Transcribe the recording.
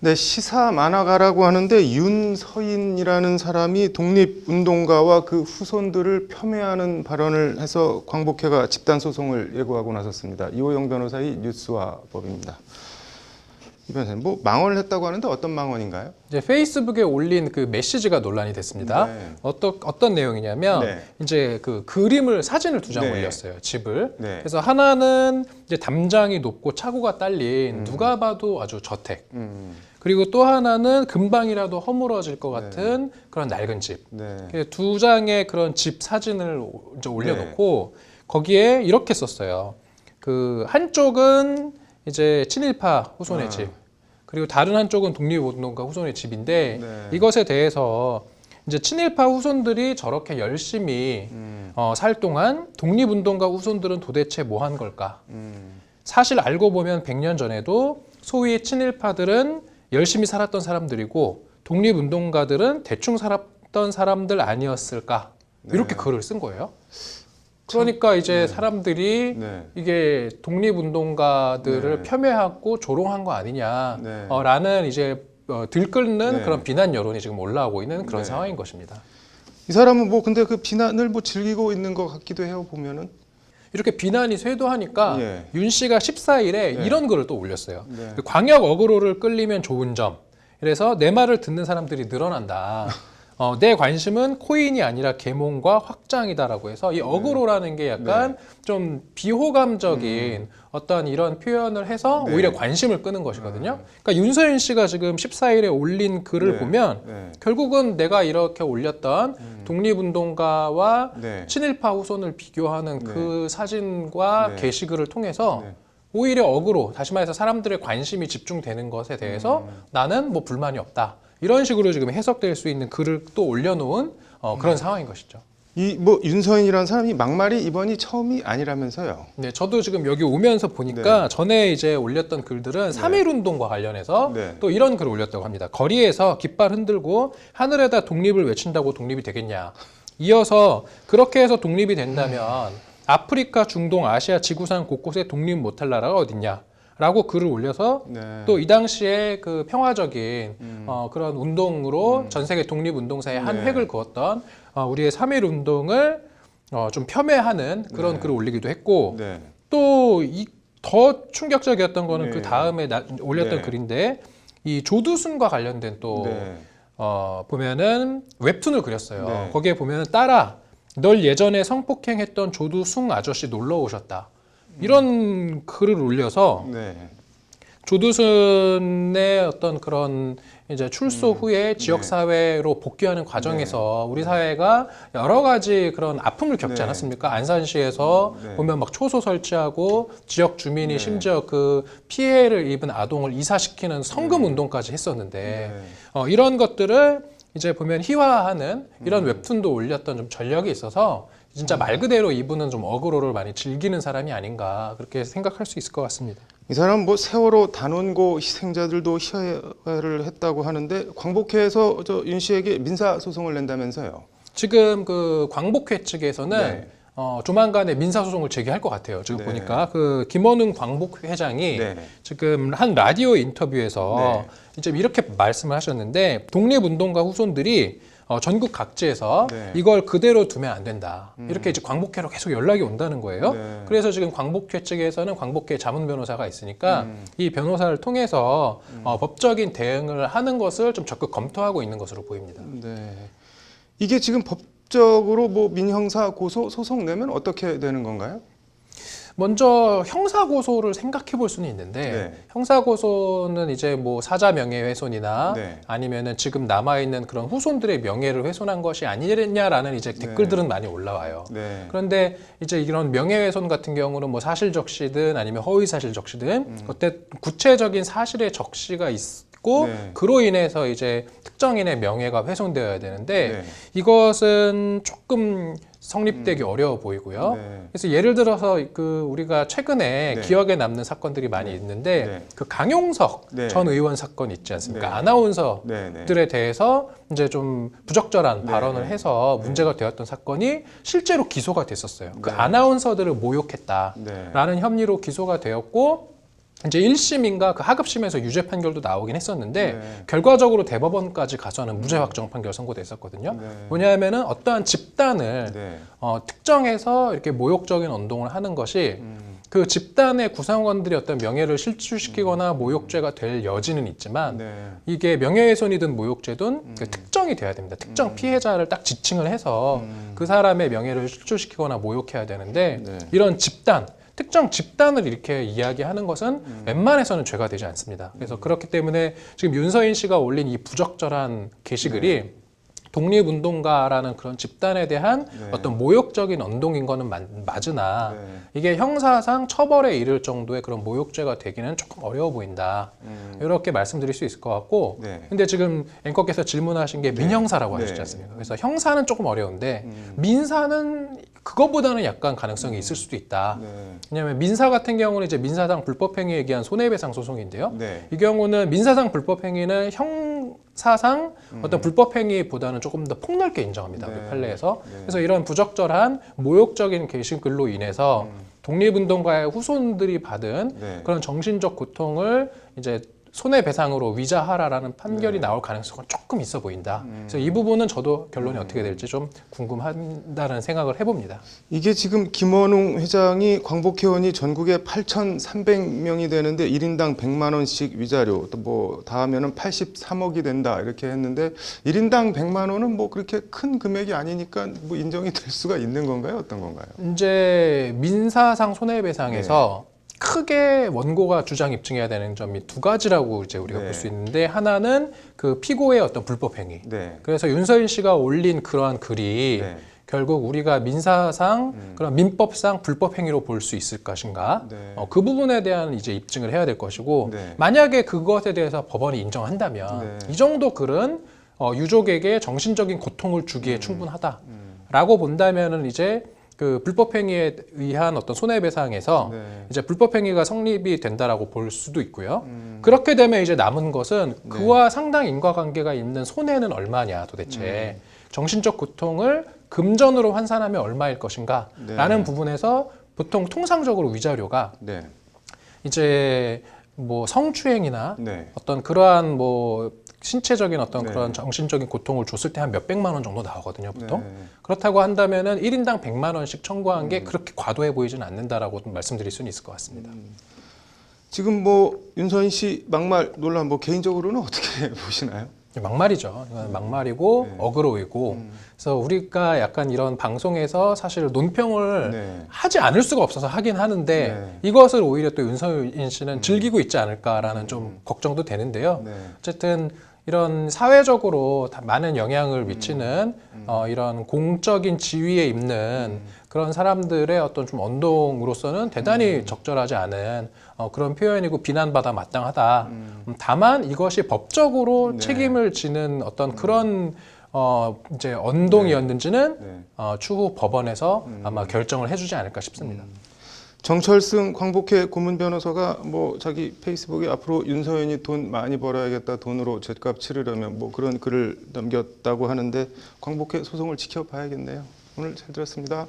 네, 시사 만화가라고 하는데 윤서인이라는 사람이 독립운동가와 그 후손들을 폄훼하는 발언을 해서 광복회가 집단소송을 예고하고 나섰습니다. 이호영 변호사의 뉴스와 법입니다. 이 변호사님, 뭐 망언을 했다고 하는데 어떤 망언인가요? 이제 페이스북에 올린 그 메시지가 논란이 됐습니다. 네. 어떤 내용이냐면 네. 이제 그 사진을 두 장 네. 올렸어요. 집을. 네. 그래서 하나는 이제 담장이 높고 차고가 딸린 누가 봐도 아주 저택. 그리고 또 하나는 금방이라도 허물어질 것 같은 그런 낡은 집. 네. 두 장의 그런 집 사진을 이제 올려놓고 거기에 이렇게 썼어요. 그 한쪽은 이제 친일파 후손의 집, 그리고 다른 한쪽은 독립운동가 후손의 집인데 이것에 대해서 이제 친일파 후손들이 저렇게 열심히 살 동안 독립운동가 후손들은 도대체 뭐 한 걸까? 사실 알고 보면 100년 전에도 소위 친일파들은 열심히 살았던 사람들이고 독립운동가들은 대충 살았던 사람들 아니었을까? 이렇게 글을 쓴 거예요. 그러니까 이제 사람들이 이게 독립운동가들을 폄훼하고 조롱한 거 아니냐라는 이제 들끓는 그런 비난 여론이 지금 올라오고 있는 그런 상황인 것입니다. 이 사람은 뭐 근데 그 비난을 뭐 즐기고 있는 것 같기도 해요, 보면은. 이렇게 비난이 쇄도하니까 윤 씨가 14일에 이런 글을 또 올렸어요. 네. 광역 어그로를 끌리면 좋은 점. 그래서 내 말을 듣는 사람들이 늘어난다. 내 관심은 코인이 아니라 계몽과 확장이다라고 해서 이 어그로라는 게 약간 좀 비호감적인 어떤 이런 표현을 해서 오히려 관심을 끄는 것이거든요. 그러니까 윤서인 씨가 지금 14일에 올린 글을 보면 결국은 내가 이렇게 올렸던 독립운동가와 친일파 후손을 비교하는 그 사진과 게시글을 통해서 오히려 어그로, 다시 말해서 사람들의 관심이 집중되는 것에 대해서 나는 뭐 불만이 없다. 이런 식으로 지금 해석될 수 있는 글을 또 올려놓은 그런 상황인 것이죠. 이 뭐 윤서인이라는 사람이 막말이 이번이 처음이 아니라면서요. 네, 저도 지금 여기 오면서 보니까 전에 이제 올렸던 글들은 3.1 운동과 관련해서 또 이런 글을 올렸다고 합니다. 거리에서 깃발 흔들고 하늘에다 독립을 외친다고 독립이 되겠냐. 이어서 그렇게 해서 독립이 된다면 아프리카, 중동, 아시아 지구상 곳곳에 독립 못할 나라가 어딨냐. 라고 글을 올려서 또 이 당시에 그 평화적인 그런 운동으로 전 세계 독립운동사에 한 획을 그었던 우리의 3.1 운동을 좀 폄훼하는 그런 글을 올리기도 했고 또 더 충격적이었던 거는 그 다음에 올렸던 글인데 이 조두순과 관련된 또 보면은 웹툰을 그렸어요. 거기에 보면은 딸아, 널 예전에 성폭행했던 조두순 아저씨 놀러 오셨다. 이런 글을 올려서 조두순의 어떤 그런 이제 출소 후에 지역 사회로 복귀하는 과정에서 우리 사회가 여러 가지 그런 아픔을 겪지 않았습니까? 안산시에서 보면 막 초소 설치하고 지역 주민이 심지어 그 피해를 입은 아동을 이사시키는 성금 운동까지 했었는데 이런 것들을 이제 보면 희화하는 이런 웹툰도 올렸던 좀 전력이 있어서 진짜 말 그대로 이분은 좀 어그로를 많이 즐기는 사람이 아닌가 그렇게 생각할 수 있을 것 같습니다. 이 사람 뭐 세월호 단원고 희생자들도 희화를 했다고 하는데 광복회에서 윤 씨에게 민사 소송을 낸다면서요? 지금 그 광복회 측에서는 조만간에 민사 소송을 제기할 것 같아요. 지금 보니까 그 김원웅 광복회장이 지금 한 라디오 인터뷰에서 이제 이렇게 말씀을 하셨는데 독립운동가 후손들이 전국 각지에서 이걸 그대로 두면 안 된다. 이렇게 이제 광복회로 계속 연락이 온다는 거예요. 그래서 지금 광복회 측에서는 광복회 자문 변호사가 있으니까 이 변호사를 통해서 법적인 대응을 하는 것을 좀 적극 검토하고 있는 것으로 보입니다. 이게 지금 법적으로 뭐 민형사 고소 소송 내면 어떻게 되는 건가요? 먼저 형사고소를 생각해 볼 수는 있는데 형사고소는 이제 뭐 사자 명예훼손이나 아니면은 지금 남아있는 그런 후손들의 명예를 훼손한 것이 아니냐라는 이제 댓글들은 많이 올라와요. 그런데 이제 이런 명예훼손 같은 경우는 뭐 사실적시든 아니면 허위사실적시든 그때 구체적인 사실의 적시가 있고 그로 인해서 이제 특정인의 명예가 훼손되어야 되는데 이것은 조금 성립되기 어려워 보이고요. 그래서 예를 들어서 그 우리가 최근에 기억에 남는 사건들이 많이 있는데 그 강용석 전 의원 사건 있지 않습니까? 아나운서들에 대해서 이제 좀 부적절한 발언을 해서 문제가 되었던 사건이 실제로 기소가 됐었어요. 그 아나운서들을 모욕했다라는 혐의로 기소가 되었고 이제 1심인가 그 하급심에서 유죄 판결도 나오긴 했었는데 네. 결과적으로 대법원까지 가서는 무죄 확정 판결 선고됐었거든요. 네. 뭐냐면은 어떠한 집단을 네. 특정해서 이렇게 모욕적인 언동을 하는 것이 그 집단의 구성원들이 어떤 명예를 실추시키거나 모욕죄가 될 여지는 있지만 네. 이게 명예훼손이든 모욕죄든 그 특정이 돼야 됩니다. 특정 피해자를 딱 지칭을 해서 그 사람의 명예를 실추시키거나 모욕해야 되는데 네. 이런 집단 특정 집단을 이렇게 이야기하는 것은 웬만해서는 죄가 되지 않습니다. 그래서 그렇기 때문에 지금 윤서인 씨가 올린 이 부적절한 게시글이 독립운동가라는 그런 집단에 대한 네. 어떤 모욕적인 언동인 거는 맞으나 네. 이게 형사상 처벌에 이를 정도의 그런 모욕죄가 되기는 조금 어려워 보인다. 이렇게 말씀드릴 수 있을 것 같고 네. 근데 지금 앵커께서 질문하신 게 민형사라고 네. 하셨지 않습니까? 그래서 형사는 조금 어려운데 민사는 그거보다는 약간 가능성이 있을 수도 있다. 네. 왜냐하면 민사 같은 경우는 이제 민사상 불법행위에 의한 손해배상 소송인데요. 네. 이 경우는 민사상 불법행위는 형사상 어떤 불법행위보다는 조금 더 폭넓게 인정합니다. 우리 네. 판례에서. 네. 그래서 이런 부적절한 모욕적인 게시글로 인해서 독립운동가의 후손들이 받은 네. 그런 정신적 고통을 이제 손해배상으로 위자하라라는 판결이 나올 가능성은 조금 있어 보인다. 그래서 이 부분은 저도 결론이 어떻게 될지 좀 궁금하다는 생각을 해봅니다. 이게 지금 김원웅 회장이 광복회원이 전국에 8,300명이 되는데 1인당 100만 원씩 위자료, 또 뭐 다하면은 83억이 된다 이렇게 했는데 1인당 100만 원은 뭐 그렇게 큰 금액이 아니니까 뭐 인정이 될 수가 있는 건가요? 어떤 건가요? 이제 민사상 손해배상에서 크게 원고가 주장 입증해야 되는 점이 두 가지라고 이제 우리가 네. 볼 수 있는데 하나는 그 피고의 어떤 불법 행위. 네. 그래서 윤서인 씨가 올린 그러한 글이 네. 결국 우리가 민사상 그런 민법상 불법 행위로 볼 수 있을 것인가? 네. 그 부분에 대한 이제 입증을 해야 될 것이고 네. 만약에 그것에 대해서 법원이 인정한다면 네. 이 정도 글은 유족에게 정신적인 고통을 주기에 충분하다라고 본다면은 이제 그 불법행위에 의한 어떤 손해배상에서 네. 이제 불법행위가 성립이 된다라고 볼 수도 있고요. 그렇게 되면 이제 남은 것은 그와 상당 인과관계가 있는 손해는 얼마냐 도대체 정신적 고통을 금전으로 환산하면 얼마일 것인가 라는 네. 부분에서 보통 통상적으로 위자료가 네. 이제 뭐 성추행이나 네. 어떤 그러한 뭐 신체적인 어떤 네. 그런 정신적인 고통을 줬을 때 한 몇백만 원 정도 나오거든요, 보통. 네. 그렇다고 한다면은 1인당 100만 원씩 청구한 게 그렇게 과도해 보이지는 않는다라고 말씀드릴 수는 있을 것 같습니다. 지금 뭐 윤서인 씨 막말 논란 뭐 개인적으로는 어떻게 보시나요? 막말이죠. 이건 막말이고 네. 어그로이고. 그래서 우리가 약간 이런 방송에서 사실 논평을 네. 하지 않을 수가 없어서 하긴 하는데 네. 이것을 오히려 또 윤서인 씨는 즐기고 있지 않을까라는 좀 걱정도 되는데요. 네. 어쨌든 이런 사회적으로 다 많은 영향을 미치는 이런 공적인 지위에 있는 그런 사람들의 어떤 좀 언동으로서는 대단히 적절하지 않은 그런 표현이고 비난받아 마땅하다. 다만 이것이 법적으로 네. 책임을 지는 어떤 그런 이제 언동이었는지는 네. 추후 법원에서 아마 결정을 해주지 않을까 싶습니다. 정철승 광복회 고문 변호사가 뭐 자기 페이스북에 앞으로 윤서인이 돈 많이 벌어야겠다, 돈으로 죗값 치르려면 뭐 그런 글을 남겼다고 하는데 광복회 소송을 지켜봐야겠네요. 오늘 잘 들었습니다.